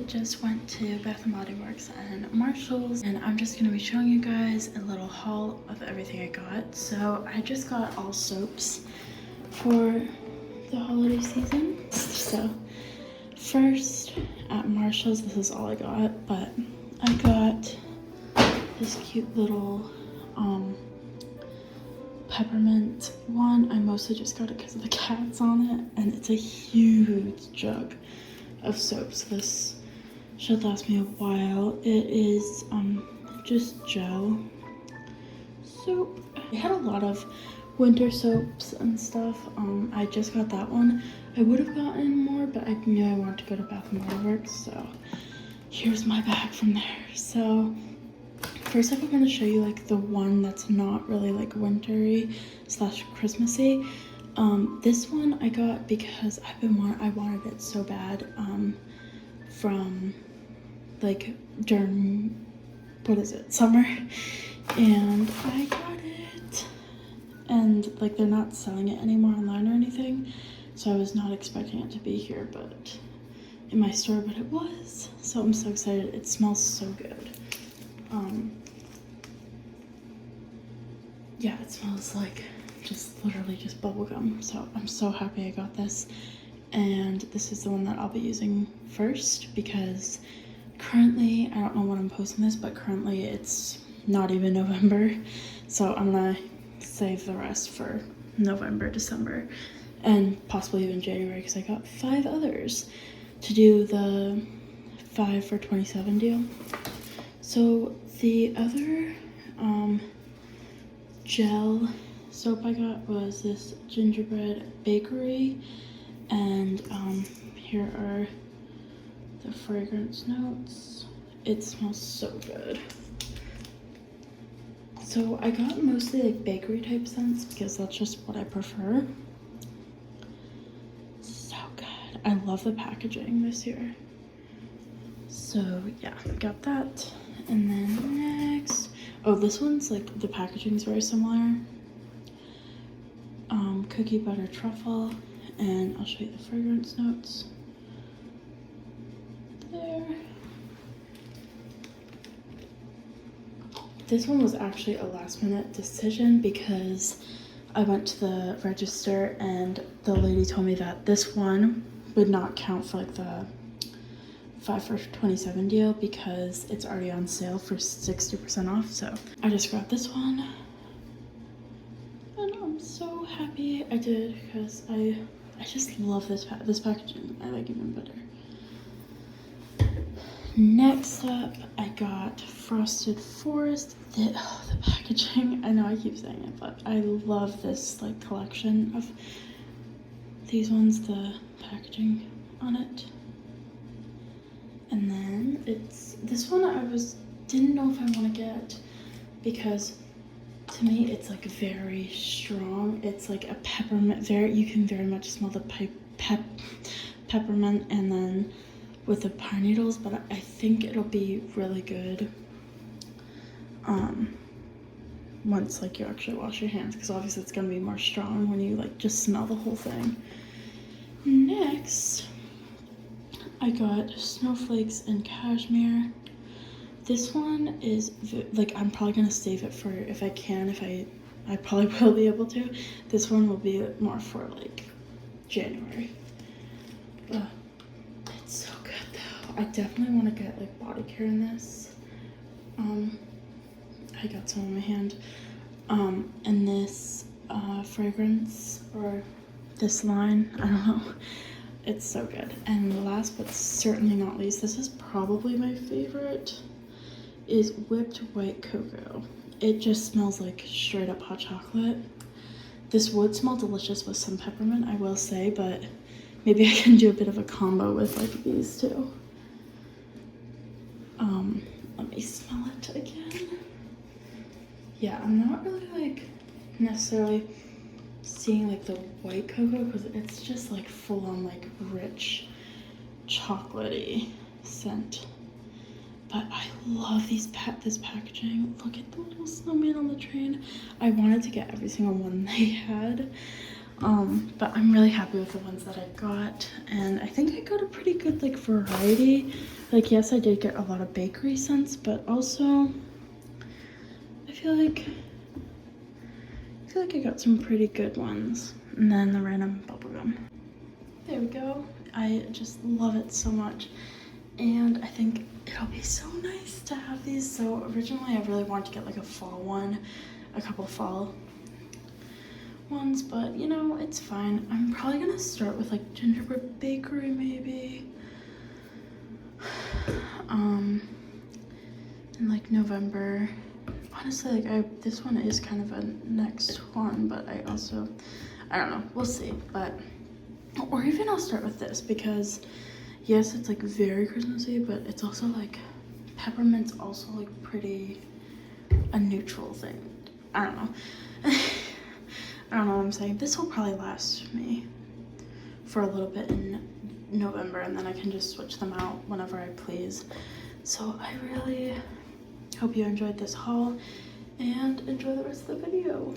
just went to Bath & Body Works and Marshall's, and I'm just gonna be showing you guys a little haul of everything I got. So I just got all soaps for the holiday season. So first at Marshall's, this is all I got, but I got this cute little peppermint one. I mostly just got it because of the cats on it, and it's a huge jug of soaps. This should last me a while. It is just gel soap. I had a lot of winter soaps and stuff. I just got that one. I would have gotten more, but I knew I wanted to go to Bath & Body Works, so here's my bag from there. So first I'm going to show you like the one that's not really like wintry / Christmassy. This one I got because I wanted it so bad from like during, what is it, summer, and I got it, and like they're not selling it anymore online or anything, so I was not expecting it to be here, but in my store, but it was, so I'm so excited. It smells so good. Yeah, it smells like just literally just bubblegum, so I'm so happy I got this. And this is the one that I'll be using first because currently, I don't know when I'm posting this, but currently it's not even November, so I'm gonna save the rest for November, December, and possibly even January, because I got 5 others to do the 5 for 27 deal. So the other gel soap I got was this Gingerbread Bakery, and here are the fragrance notes. It smells so good. So I got mostly like bakery type scents because that's just what I prefer. So good. I love the packaging this year. So yeah, got that. And then next, oh, this one's like, the packaging's very similar. Cookie butter truffle, and I'll show you the fragrance notes. There. This one was actually a last minute decision because I went to the register and the lady told me that this one would not count for like the 5 for 27 deal because it's already on sale for 60% off. So I just grabbed this one, and I'm so happy I did because I just love this packaging. I like even better. Next up, I got Frosted Forest. The packaging, I know I keep saying it, but I love this like collection of these ones, the packaging on it. And then it's this one didn't know if I want to get because to me it's like very strong. It's like a peppermint, you can very much smell the peppermint, and then with the pine needles, but I think it'll be really good once like you actually wash your hands, because obviously it's gonna be more strong when you like just smell the whole thing. Next, I got Snowflakes and Cashmere. This one is like, I'm probably gonna save it for if I can, I probably will be able to. This one will be more for like January. It's so good though. I definitely want to get like body care in this. I got some on my hand. And this fragrance, or this line, I don't know. It's so good. And last but certainly not least, this is probably my favorite, is Whipped White Cocoa. It just smells like straight up hot chocolate. This would smell delicious with some peppermint, I will say, but maybe I can do a bit of a combo with like these two. Let me smell it again. Yeah, I'm not really like necessarily seeing like the white cocoa because it's just like full on like rich chocolatey scent. But I love this packaging. Look at the little snowman on the train. I wanted to get every single one they had. But I'm really happy with the ones that I got, and I think I got a pretty good like variety. Like, yes, I did get a lot of bakery scents, but also I feel like I got some pretty good ones. And then the random bubblegum. There we go. I just love it so much. And I think it'll be so nice to have these. So originally I really wanted to get like a fall one, a couple fall ones, but you know, it's fine. I'm probably gonna start with like gingerbread bakery maybe. In like November. Honestly, like this one is kind of a next one, but I don't know, we'll see. But, or even I'll start with this because yes, it's like very Christmassy, but it's also like, peppermint's also like pretty a neutral thing. I don't know. I don't know what I'm saying. This will probably last me for a little bit in November, and then I can just switch them out whenever I please. So I really hope you enjoyed this haul and enjoy the rest of the video.